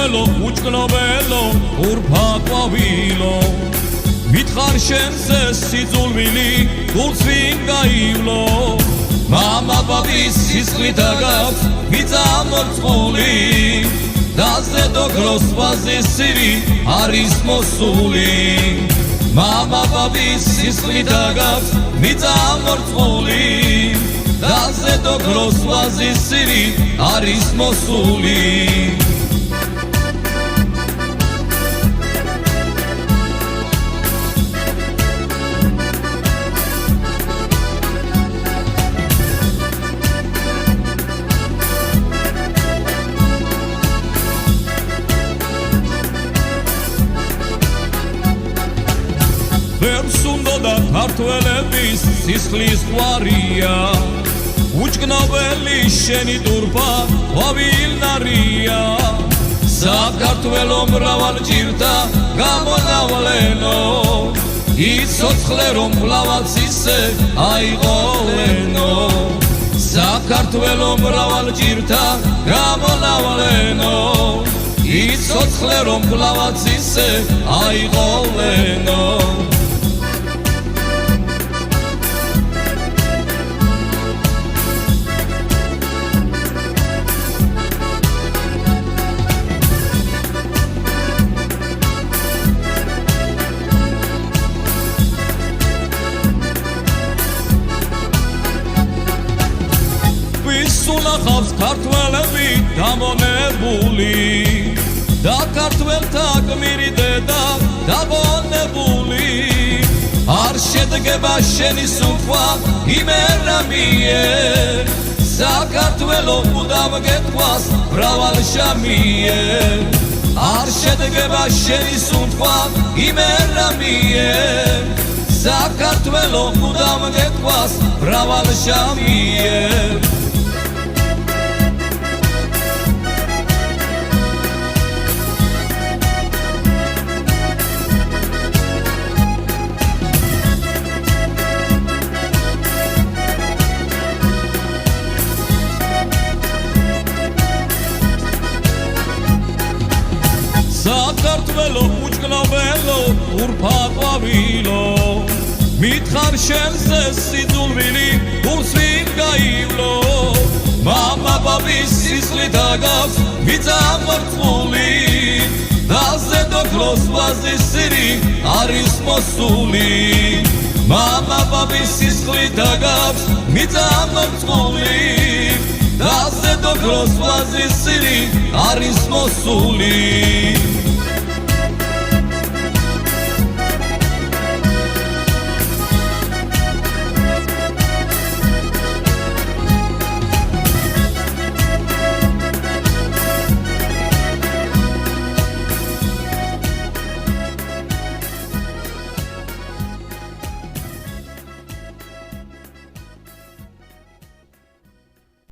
საქართველო უჭკნობელო ურფა ყვავილო მითხარ შენზე სიძულვილი გულს ვინ გაივლო მამა ბაბის სისხლით აგავს მიწამორწყული დაზედო გროსვაზე სირი არის მოსული მამა ბაბის სისხლით აგავს მიწამორწყული დაზედო გროსვაზე სირი არის მოსული ვერსუნდოდა ქართველების სისხლის ყვარია უჭკნობელი შენი დურფა ყვავილნარია საქართველო მრავალ ჭირდა გამონავლენო იცოცხლე რომ მლავალს ისე აიღოლენო საქართველო მრავალ ჭირდა გამონავლენო იცოცხლე რომ მლავალს ისე აიღოლენო უნახავს ქართველები დამონებული და ქართველთა გმირი დედა დაბონებული არ შედგება შენი სუფვა იმერა მიერ საქართველო მუდამ გეთქვას მრავალ შამიერ არ შედგება შენი სუფვა იმერა მიერ საქართველო მუდამ გეთქვას მრავალ შამიერ საქართველო უჭკნობელო ურფა ყვავილო მითხარ შენზე სიძულვილი გულს ვინ გაივლო მამა ბაბის სისხლით აგავს მიწამორწყული დაზედო გროსვაზე სირი არის მოსული მამა ბაბის სისხლით აგავს მიწამორწყული დაზედო გროსვაზე სირი არის მოსული